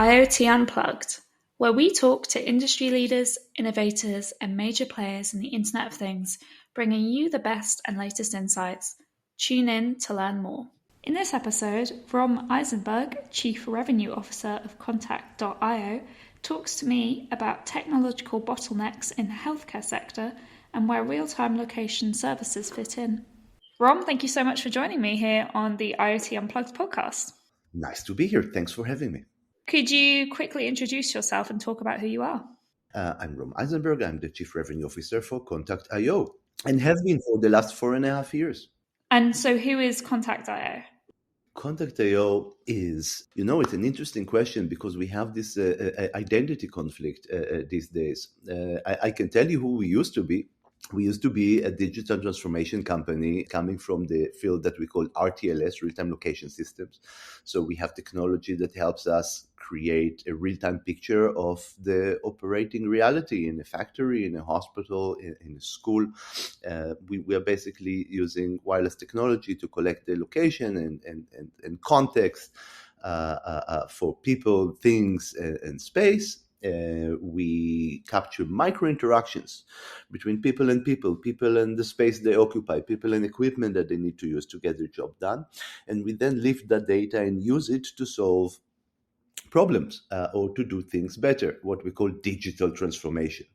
IoT Unplugged, where we talk to industry leaders, innovators, and major players in the Internet of Things, bringing you the best and latest insights. Tune in to learn more. In this episode, Rom Eizenberg, Chief Revenue Officer of Contact.io, talks to me about technological bottlenecks in the healthcare sector and where real-time location services fit in. Rom, thank you so much for joining me here on the IoT Unplugged podcast. Nice to be here. Thanks for having me. Could you quickly introduce yourself and talk about who you are? I'm Rom Eizenberg. I'm the Chief Revenue Officer for Contact.io and have been for the last 4.5 years. And so who is Contact.io? Contact.io is, it's an interesting question because we have this identity conflict these days. I can tell you who we used to be. We used to be a digital transformation company coming from the field that we call RTLS, real-time location systems. So we have technology that helps us create a real-time picture of the operating reality in a factory, in a hospital, in a school. We are basically using wireless technology to collect the location and context for people, things, and space. We capture micro interactions between people and the space they occupy, people and equipment that they need to use to get their job done. And we then lift that data and use it to solve problems or to do things better, what we call digital transformation.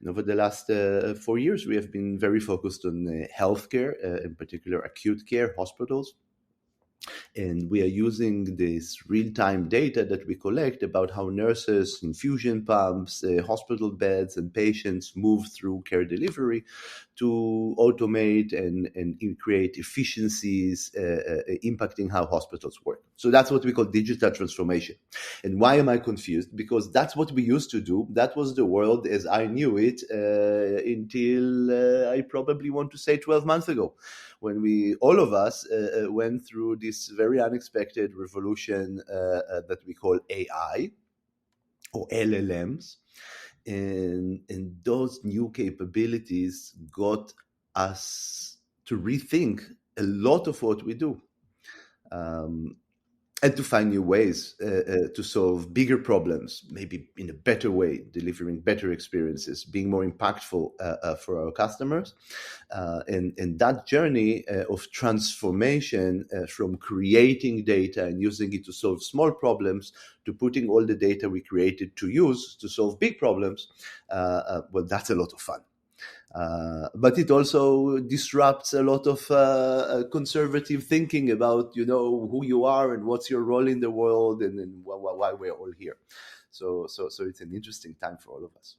And over the last 4 years, we have been very focused on healthcare, in particular acute care, hospitals. And we are using this real-time data that we collect about how nurses, infusion pumps, hospital beds, and patients move through care delivery to automate and create efficiencies impacting how hospitals work. So that's what we call digital transformation. And why am I confused? Because that's what we used to do. That was the world as I knew it until I probably want to say 12 months ago, when all of us went through this very unexpected revolution that we call AI or LLMs. And those new capabilities got us to rethink a lot of what we do. And to find new ways to solve bigger problems, maybe in a better way, delivering better experiences, being more impactful for our customers. And that journey of transformation from creating data and using it to solve small problems to putting all the data we created to use to solve big problems, well, that's a lot of fun. But it also disrupts a lot of conservative thinking about, who you are and what's your role in the world and why we're all here. So it's an interesting time for all of us.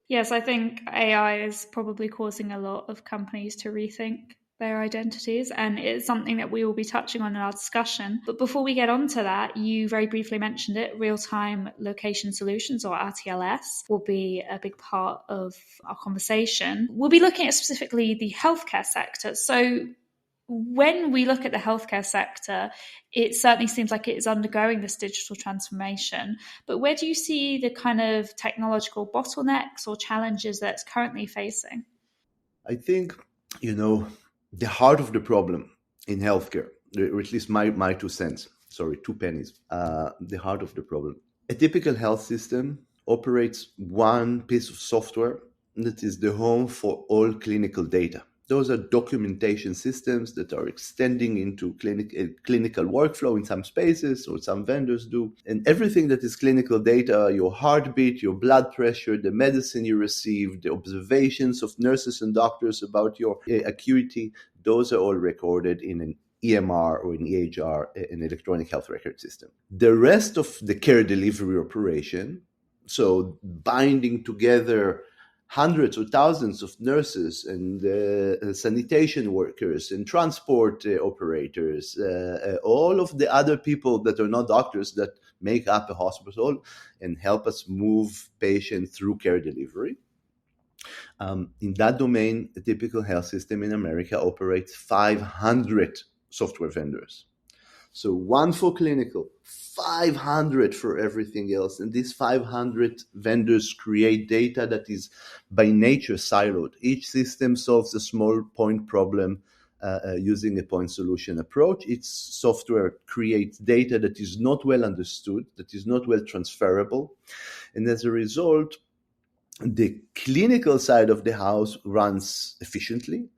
Yes, I think AI is probably causing a lot of companies to rethink their identities, and it's something that we will be touching on in our discussion. But before we get on to that, you very briefly mentioned it, real-time location solutions, or RTLS, will be a big part of our conversation. We'll be looking at specifically the healthcare sector. So when we look at the healthcare sector, it certainly seems like it is undergoing this digital transformation. But where do you see the kind of technological bottlenecks or challenges that it's currently facing? I think, the heart of the problem in healthcare, or at least my 2 cents, 2 pennies, the heart of the problem. A typical health system operates one piece of software that is the home for all clinical data. Those are documentation systems that are extending into clinical workflow in some spaces, or some vendors do. And everything that is clinical data, your heartbeat, your blood pressure, the medicine you receive, the observations of nurses and doctors about your acuity, those are all recorded in an EMR or an EHR, an electronic health record system. The rest of the care delivery operation, so binding together hundreds or thousands of nurses and sanitation workers and transport operators, all of the other people that are not doctors that make up a hospital and help us move patients through care delivery. In that domain, a typical health system in America operates 500 software vendors. So one for clinical, 500 for everything else. And these 500 vendors create data that is by nature siloed. Each system solves a small point problem using a point solution approach. Its software creates data that is not well understood, that is not well transferable. And as a result, the clinical side of the house runs efficiently.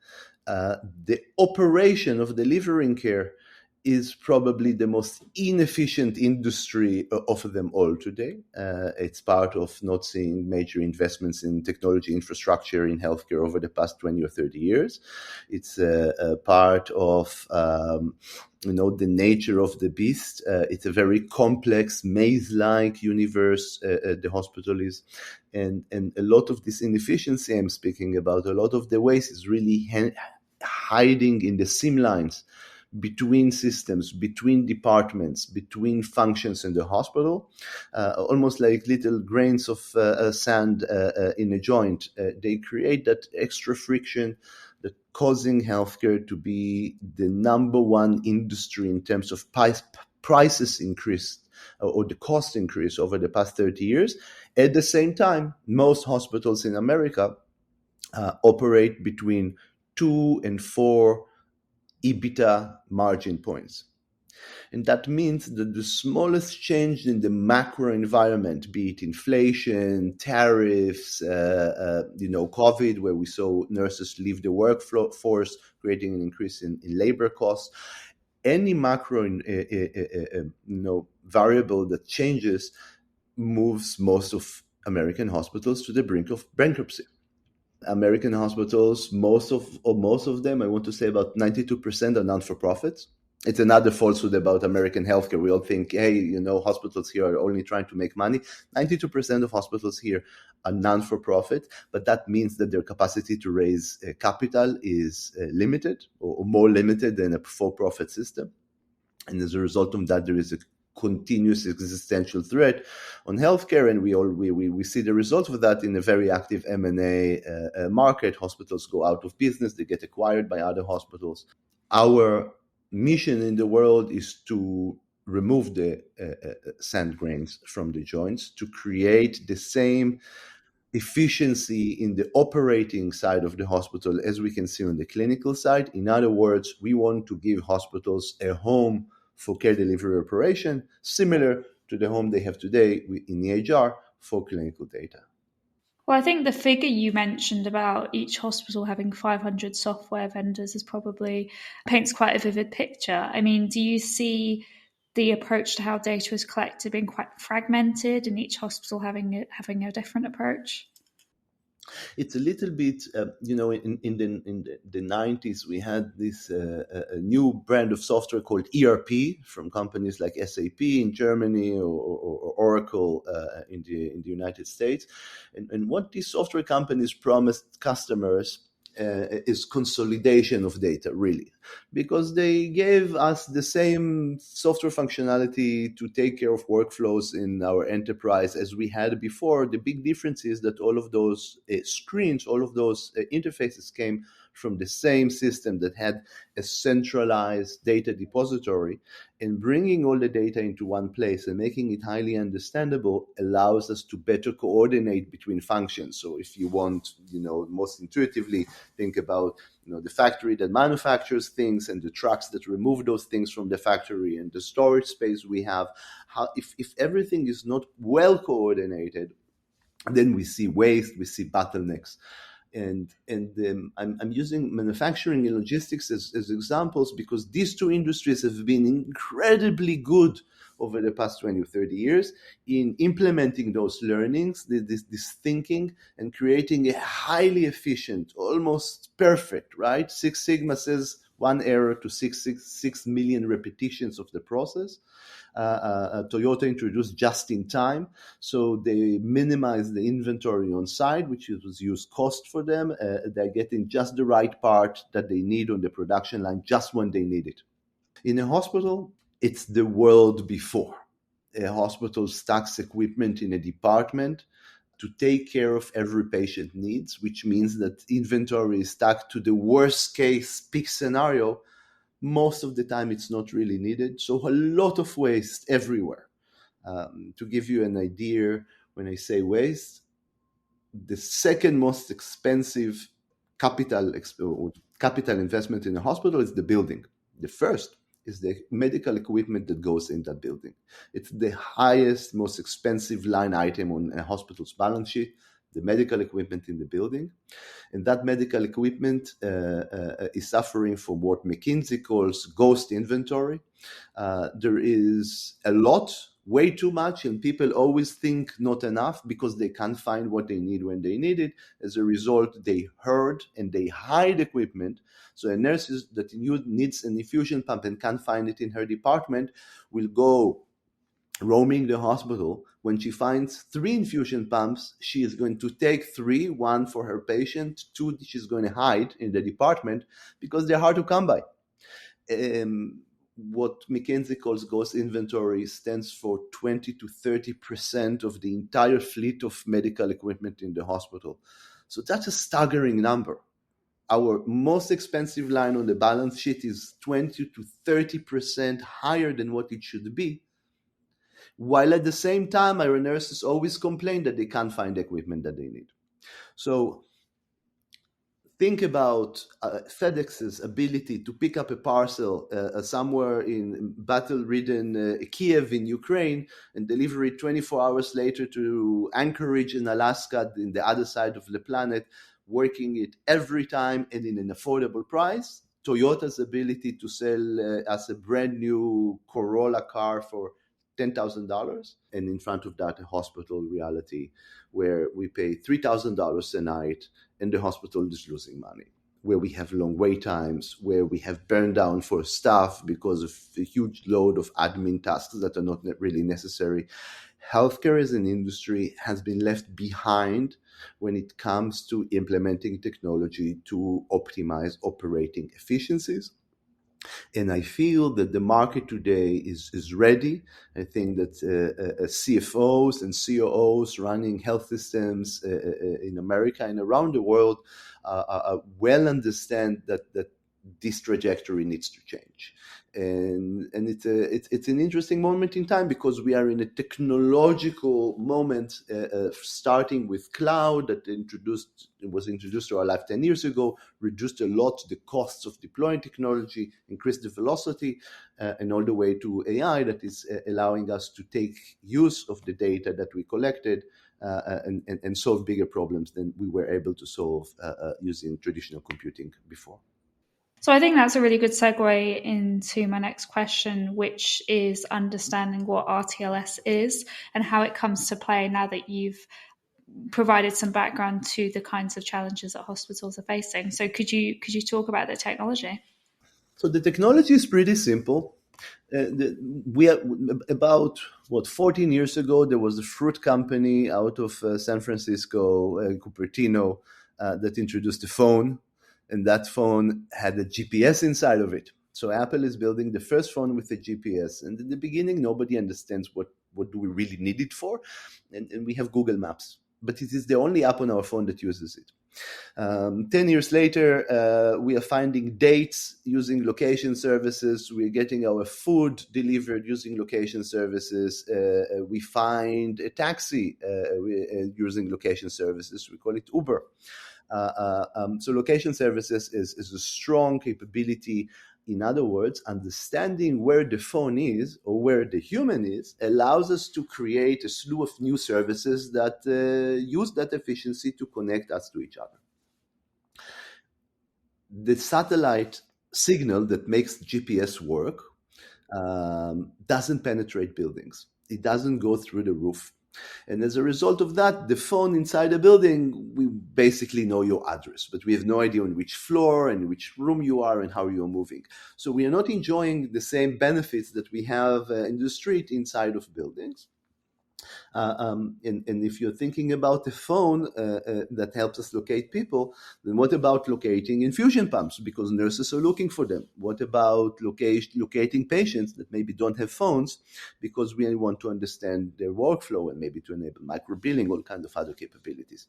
The operation of delivering care is probably the most inefficient industry of them all today. It's part of not seeing major investments in technology infrastructure in healthcare over the past 20 or 30 years. It's a part of the nature of the beast. It's a very complex, maze-like universe, the hospital is. And a lot of this inefficiency I'm speaking about, a lot of the waste is really hiding in the seam lines between systems, between departments, between functions in the hospital, almost like little grains of sand in a joint. They create that extra friction that causing healthcare to be the number one industry in terms of prices increase or the cost increase over the past 30 years. At the same time, most hospitals in America operate between 2 and 4 EBITDA margin points. And that means that the smallest change in the macro environment, be it inflation, tariffs, COVID, where we saw nurses leave the workforce, creating an increase in labor costs, any macro variable that changes moves most of American hospitals to the brink of bankruptcy. American hospitals, most of them, I want to say about 92% are non-for-profits. It's another falsehood about American healthcare. We all think, hey, hospitals here are only trying to make money. 92% of hospitals here are non-for-profit, but that means that their capacity to raise capital is limited or more limited than a for-profit system. And as a result of that, there is a continuous existential threat on healthcare, and we see the results of that in a very active M&A market. Hospitals go out of business, they get acquired by other hospitals. Our mission in the world is to remove the sand grains from the joints, to create the same efficiency in the operating side of the hospital as we can see on the clinical side. In other words, we want to give hospitals a home for care delivery operation, similar to the home they have today in EHR for clinical data. Well, I think the figure you mentioned about each hospital having 500 software vendors is probably paints quite a vivid picture. I mean, do you see the approach to how data is collected being quite fragmented and each hospital having a different approach? It's a little bit, in the 90s, we had this a new brand of software called ERP from companies like SAP in Germany or Oracle in the United States. And what these software companies promised customers is consolidation of data, really, because they gave us the same software functionality to take care of workflows in our enterprise as we had before. The big difference is that all of those screens, all of those interfaces came from the same system that had a centralized data depository, and bringing all the data into one place and making it highly understandable allows us to better coordinate between functions. So if you want, most intuitively think about, the factory that manufactures things and the trucks that remove those things from the factory and the storage space we have, if everything is not well coordinated, then we see waste, we see bottlenecks. And I'm using manufacturing and logistics as examples because these two industries have been incredibly good over the past 20 or 30 years in implementing those learnings, this thinking, and creating a highly efficient, almost perfect, right? Six Sigma says 1 error to 6 million repetitions of the process. Toyota introduced just in time, so they minimize the inventory on site, which was used cost for them. They're getting just the right part that they need on the production line just when they need it. In a hospital, it's the world before. A hospital stacks equipment in a department to take care of every patient needs, which means that inventory is stacked to the worst case peak scenario. Most of the time it's not really needed. So a lot of waste everywhere. To give you an idea, when I say waste, the second most expensive capital capital investment in a hospital is the building. The first is the medical equipment that goes in that building. It's the highest, most expensive line item on a hospital's balance sheet, the medical equipment in the building. And that medical equipment is suffering from what McKinsey calls ghost inventory. There is a lot, way too much, and people always think not enough because they can't find what they need when they need it. As a result, they hoard and they hide equipment. So a nurse that needs an infusion pump and can't find it in her department will go roaming the hospital. When she finds 3 infusion pumps, she is going to take 3, 1 for her patient, 2 she's going to hide in the department because they're hard to come by. What McKinsey calls ghost inventory stands for 20 to 30% of the entire fleet of medical equipment in the hospital. So that's a staggering number. Our most expensive line on the balance sheet is 20 to 30% higher than what it should be, while at the same time our nurses always complain that they can't find the equipment that they need. So think about FedEx's ability to pick up a parcel somewhere in battle-ridden Kiev in Ukraine and deliver it 24 hours later to Anchorage in Alaska, in the other side of the planet, working it every time and in an affordable price. Toyota's ability to sell us a brand new Corolla car for $10,000, and in front of that, a hospital reality where we pay $3,000 a night and the hospital is losing money, where we have long wait times, where we have burned down for staff because of a huge load of admin tasks that are not really necessary. Healthcare as an industry has been left behind when it comes to implementing technology to optimize operating efficiencies. And I feel that the market today is ready. I think that CFOs and COOs running health systems in America and around the world well understand that this trajectory needs to change. And it's an interesting moment in time because we are in a technological moment, starting with cloud that was introduced to our life 10 years ago, reduced a lot the costs of deploying technology, increased the velocity, and all the way to AI that is allowing us to take use of the data that we collected and solve bigger problems than we were able to solve using traditional computing before. So I think that's a really good segue into my next question, which is understanding what RTLS is and how it comes to play now that you've provided some background to the kinds of challenges that hospitals are facing. So could you talk about the technology? So the technology is pretty simple. We are, about 14 years ago, there was a fruit company out of San Francisco, Cupertino, that introduced a phone. And that phone had a GPS inside of it. So Apple is building the first phone with a GPS. And in the beginning, nobody understands what do we really need it for. And we have Google Maps. But it is the only app on our phone that uses it. 10 years later, we are finding dates using location services. We're getting our food delivered using location services. We find a taxi using location services. We call it Uber. So location services is a strong capability. In other words, understanding where the phone is or where the human is allows us to create a slew of new services that use that efficiency to connect us to each other. The satellite signal that makes GPS work doesn't penetrate buildings. It doesn't go through the roof. And as a result of that, the phone inside the building, we basically know your address, but we have no idea on which floor and which room you are and how you're moving. So we are not enjoying the same benefits that we have in the street inside of buildings. And if you're thinking about a phone that helps us locate people, then what about locating infusion pumps? Because nurses are looking for them. What about locating patients that maybe don't have phones because we want to understand their workflow and maybe to enable microbilling, all kinds of other capabilities.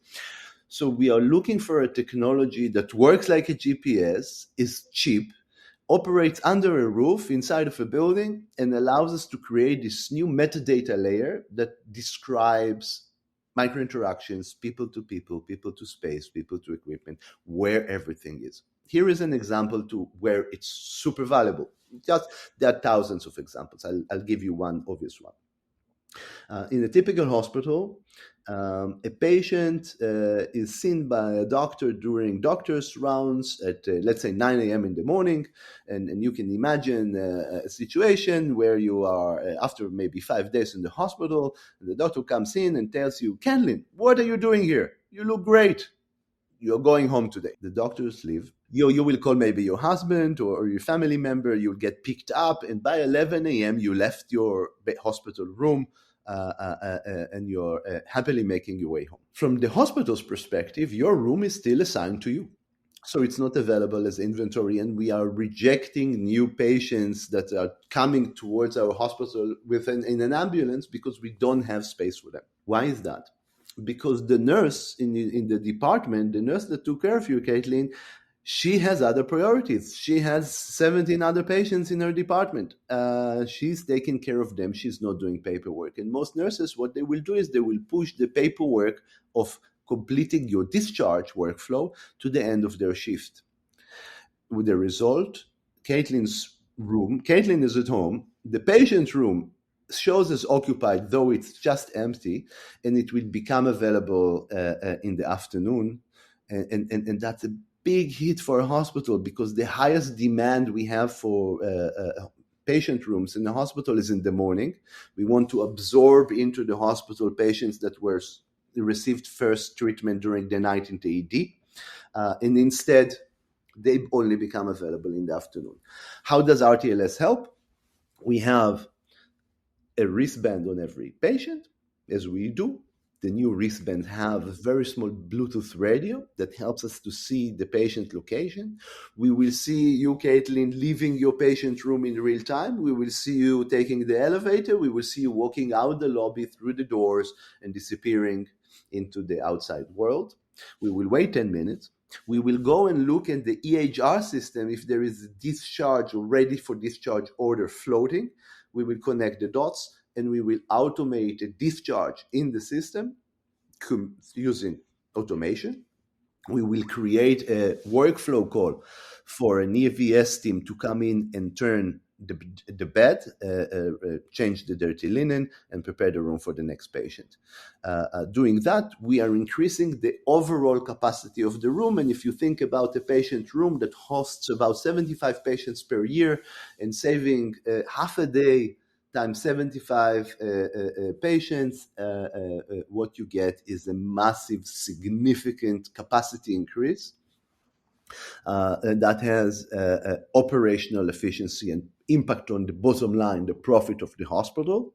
So we are looking for a technology that works like a GPS, is cheap, operates under a roof inside of a building, and allows us to create this new metadata layer that describes microinteractions, people to people, people to space, people to equipment, where everything is. Here is an example to where it's super valuable. Just there are thousands of examples. I'll give you one obvious one. In a typical hospital, a patient is seen by a doctor during doctor's rounds at, let's say, 9 a.m. in the morning. And you can imagine a situation where you are, after maybe 5 days in the hospital, the doctor comes in and tells you, Kenlin, what are you doing here? You look great. You're going home today. The doctors leave. You will call maybe your husband or your family member. You'll get picked up. And by 11 a.m., you left your hospital room. And you're happily making your way home. From the hospital's perspective, your room is still assigned to you. So it's not available as inventory, and we are rejecting new patients that are coming towards our hospital in an ambulance because we don't have space for them. Why is that? Because the nurse in the department, the nurse that took care of you, Caitlin, she has other priorities. She has 17 other patients in her department. She's taking care of them. She's not doing paperwork. And most nurses, what they will do is they will push the paperwork of completing your discharge workflow to the end of their shift. With the result, Caitlin's room, Caitlin is at home, the patient's room shows as occupied, though it's just empty, and it will become available in the afternoon. And that's a big hit for a hospital, because the highest demand we have for patient rooms in the hospital is in the morning. We want to absorb into the hospital patients that received first treatment during the night in the ED, and instead they only become available in the afternoon. How does RTLS help? We have a wristband on every patient, as we do. The new wristbands have a very small Bluetooth radio that helps us to see the patient location. We will see you, Caitlin, leaving your patient room in real time. We will see you taking the elevator. We will see you walking out the lobby through the doors and disappearing into the outside world. We will wait 10 minutes. We will go and look at the EHR system if there is a discharge or ready for discharge order floating. We will connect the dots, and we will automate a discharge in the system using automation. We will create a workflow call for an EVS team to come in and turn the bed, change the dirty linen, and prepare the room for the next patient. Doing that, we are increasing the overall capacity of the room. And if you think about a patient room that hosts about 75 patients per year, and saving half a day times 75 patients, what you get is a massive, significant capacity increase. That has operational efficiency and impact on the bottom line, the profit of the hospital,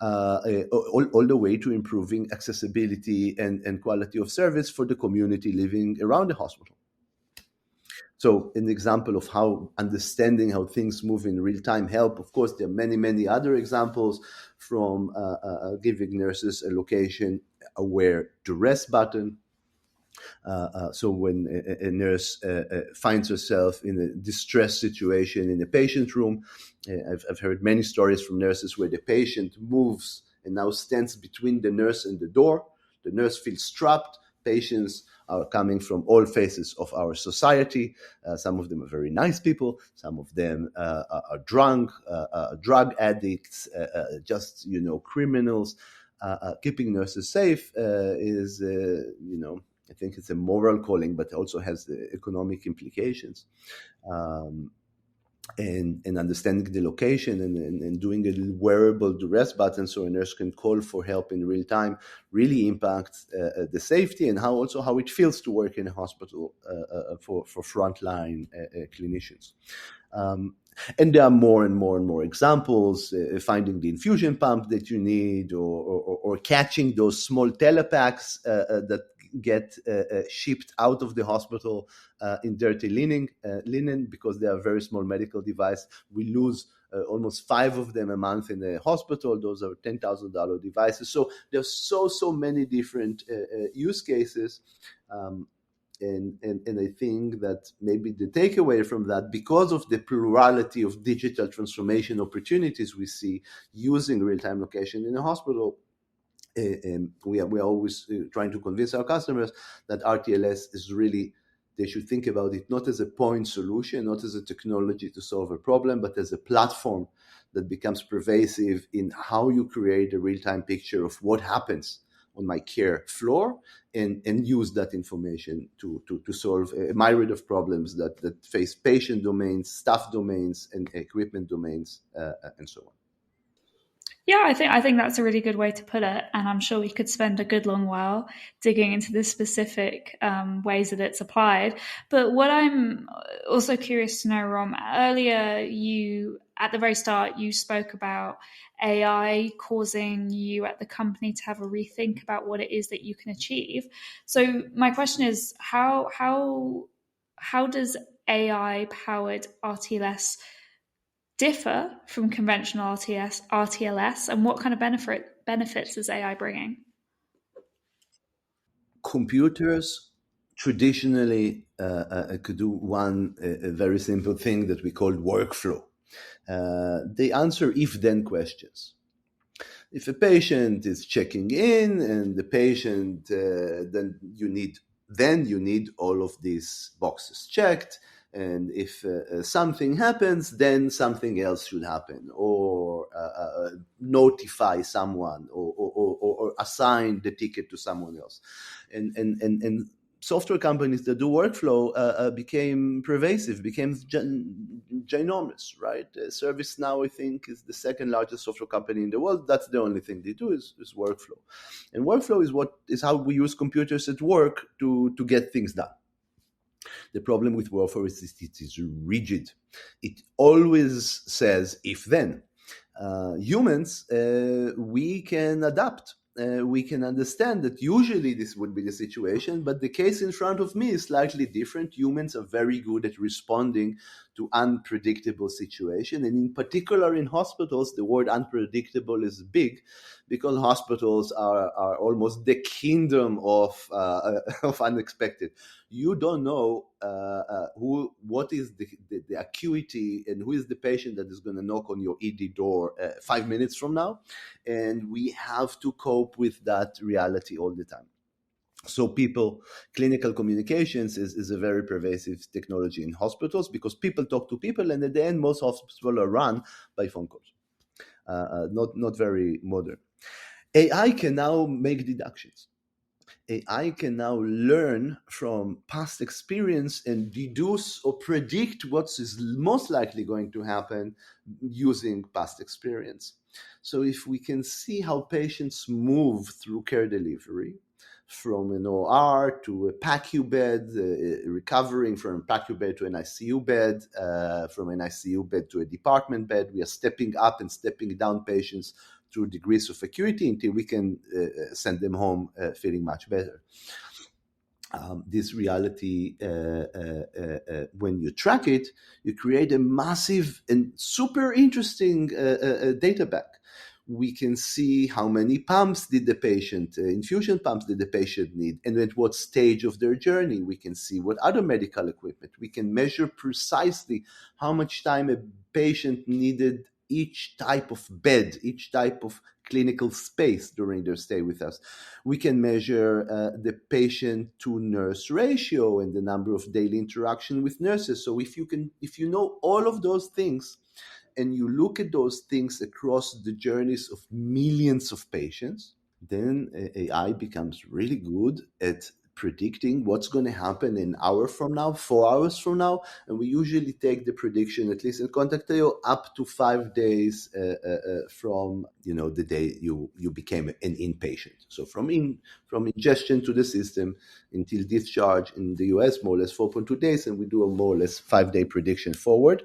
all the way to improving accessibility and quality of service for the community living around the hospital. So an example of how understanding how things move in real time help. Of course, there are many, many other examples, from giving nurses a location-aware duress button. So when a nurse finds herself in a distress situation in a patient room, I've heard many stories from nurses where the patient moves and now stands between the nurse and the door. The nurse feels trapped. Patients are coming from all phases of our society. Some of them are very nice people. Some of them are drunk, drug addicts, just, criminals. Keeping nurses safe is, I think it's a moral calling, but also has economic implications. And understanding the location and doing a wearable duress button so a nurse can call for help in real time really impacts the safety and how it feels to work in a hospital for frontline clinicians. And there are more and more and more examples, finding the infusion pump that you need, or catching those small telepacks that get shipped out of the hospital in dirty linen because they are a very small medical device. We lose almost 5 of them a month in the hospital. Those are $10,000 devices. So there's so many different use cases. And I think that maybe the takeaway from that, because of the plurality of digital transformation opportunities we see using real-time location in a hospital, we are always trying to convince our customers that RTLS is really They should think about it not as a point solution, not as a technology to solve a problem, but as a platform that becomes pervasive in how you create a real-time picture of what happens on my care floor, and use that information to solve a myriad of problems that face patient domains, staff domains, and equipment domains, and so on. Yeah, I think that's a really good way to put it, and I'm sure we could spend a good long while digging into the specific ways that it's applied. But what I'm also curious to know, Rom, earlier at the very start you spoke about AI causing you at the company to have a rethink about what it is that you can achieve. So my question is, how does AI powered RTLS differ from conventional RTLS, and what kind of benefits is AI bringing? Computers traditionally could do one very simple thing that we called workflow. They answer if-then questions. If a patient is checking in and the patient, then you need all of these boxes checked. And if something happens, then something else should happen, or notify someone, or assign the ticket to someone else. And software companies that do workflow became pervasive, became ginormous, right? ServiceNow, I think, is the second largest software company in the world. That's the only thing they do is workflow. And workflow is how we use computers at work to get things done. The problem with workflow is it is rigid. It always says if then. Humans, we can adapt. We can understand that usually this would be the situation, but the case in front of me is slightly different. Humans are very good at responding to unpredictable situations, and in particular in hospitals, the word unpredictable is big, because hospitals are almost the kingdom of unexpected. You don't know what is the acuity and who is the patient that is going to knock on your ED door 5 minutes from now, and we have to cope with that reality all the time. So clinical communications is a very pervasive technology in hospitals, because people talk to people, and at the end, most hospitals are run by phone calls. Not very modern. AI can now make deductions. AI can now learn from past experience and deduce or predict what is most likely going to happen using past experience. So if we can see how patients move through care delivery, from an OR to a PACU bed, recovering from a PACU bed to an ICU bed, from an ICU bed to a department bed, we are stepping up and stepping down patients through degrees of acuity until we can send them home feeling much better. This reality, when you track it, you create a massive and super interesting data bank. We can see how many pumps did the patient, infusion pumps did the patient need, and at what stage of their journey. We can see what other medical equipment. We can measure precisely how much time a patient needed each type of bed, each type of clinical space during their stay with us. We can measure the patient to nurse ratio and the number of daily interaction with nurses. So if you know all of those things, and you look at those things across the journeys of millions of patients, then AI becomes really good at predicting what's going to happen an hour from now, 4 hours from now. And we usually take the prediction, at least in Contact.io, up to 5 days from the day you became an inpatient. So from ingestion to the system until discharge in the US, more or less 4.2 days, and we do a more or less 5-day prediction forward.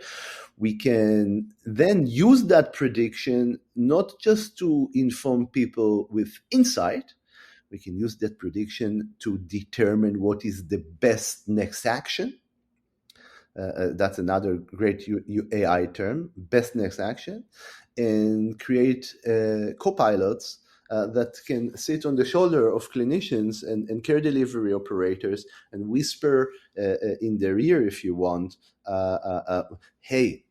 We can then use that prediction not just to inform people with insight. We can use that prediction to determine what is the best next action. That's another great AI term, best next action, and create copilots that can sit on the shoulder of clinicians and care delivery operators and whisper in their ear, if you want, hey,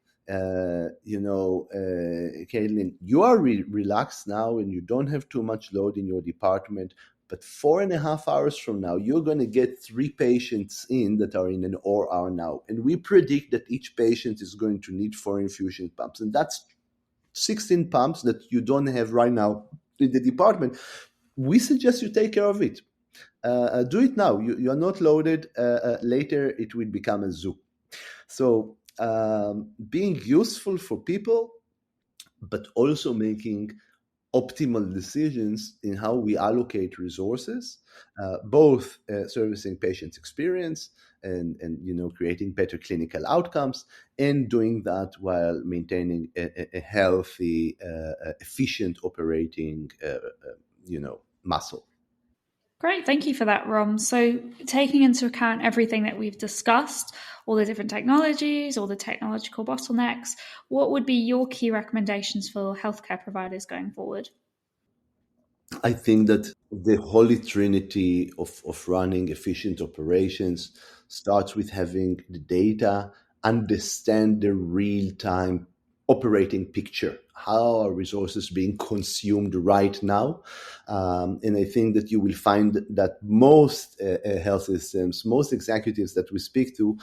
Caitlin, you are relaxed now and you don't have too much load in your department, But 4.5 hours from now, you're going to get 3 patients in that are in an OR now. And we predict that each patient is going to need 4 infusion pumps. And that's 16 pumps that you don't have right now in the department. We suggest you take care of it. Do it now. You are not loaded. Later, it will become a zoo. So being useful for people, but also making optimal decisions in how we allocate resources, both servicing patient experience and creating better clinical outcomes, and doing that while maintaining a healthy, efficient operating muscle. Great, thank you for that, Rom. So, taking into account everything that we've discussed, all the different technologies, all the technological bottlenecks, what would be your key recommendations for healthcare providers going forward? I think that the holy trinity of running efficient operations starts with having the data, understand the real-time operating picture. How are resources being consumed right now? And I think that you will find that most health systems, most executives that we speak to,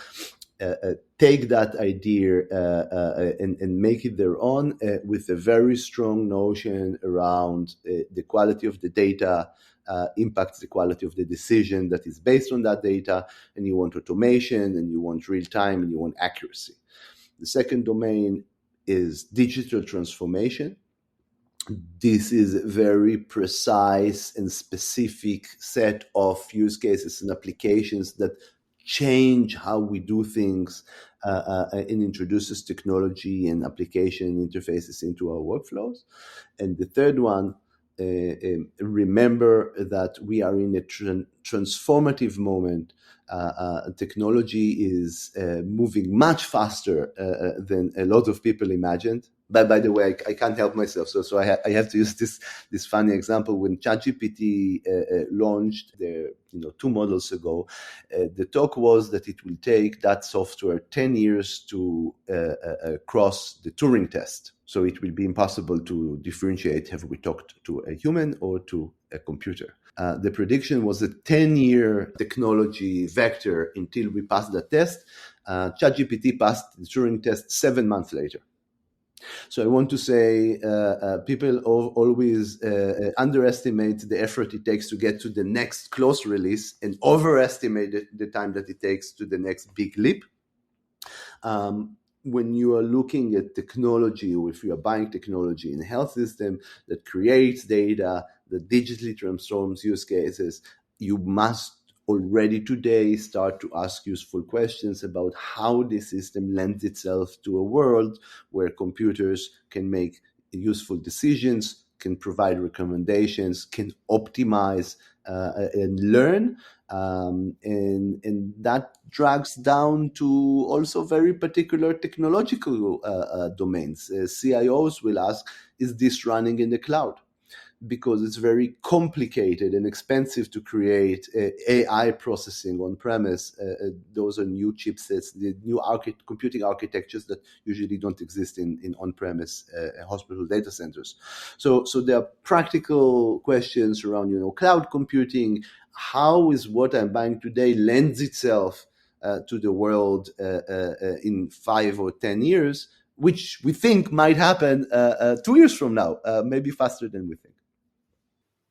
take that idea and make it their own, with a very strong notion around the quality of the data impacts the quality of the decision that is based on that data, and you want automation, and you want real time, and you want accuracy. The second domain is digital transformation. This is a very precise and specific set of use cases and applications that change how we do things and introduces technology and application interfaces into our workflows. And the third one, remember that we are in a transformative moment. Technology is moving much faster than a lot of people imagined. But by the way, I can't help myself. So I have to use this funny example. When ChatGPT launched 2 models ago, the talk was that it will take that software 10 years to cross the Turing test. So it will be impossible to differentiate, have we talked to a human or to a computer. The prediction was a 10-year technology vector until we passed the test. ChatGPT passed the Turing test 7 months later. So I want to say people always underestimate the effort it takes to get to the next close release and overestimate the time that it takes to the next big leap. When you are looking at technology, or if you are buying technology in a health system that creates data, that digitally transforms use cases, you must already today start to ask useful questions about how the system lends itself to a world where computers can make useful decisions, can provide recommendations, can optimize and learn. And that drags down to also very particular technological domains. CIOs will ask, is this running in the cloud? Because it's very complicated and expensive to create AI processing on premise. Those are new chipsets, the new computing architectures that usually don't exist in on-premise hospital data centers. So there are practical questions around, cloud computing. How is what I'm buying today lends itself to the world in 5 or 10 years, which we think might happen 2 years from now, maybe faster than we think.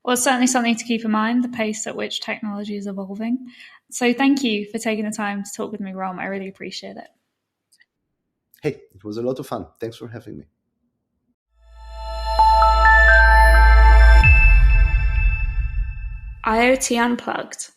Well, it's certainly something to keep in mind, the pace at which technology is evolving. So thank you for taking the time to talk with me, Rom. I really appreciate it. Hey, it was a lot of fun. Thanks for having me. IoT Unplugged.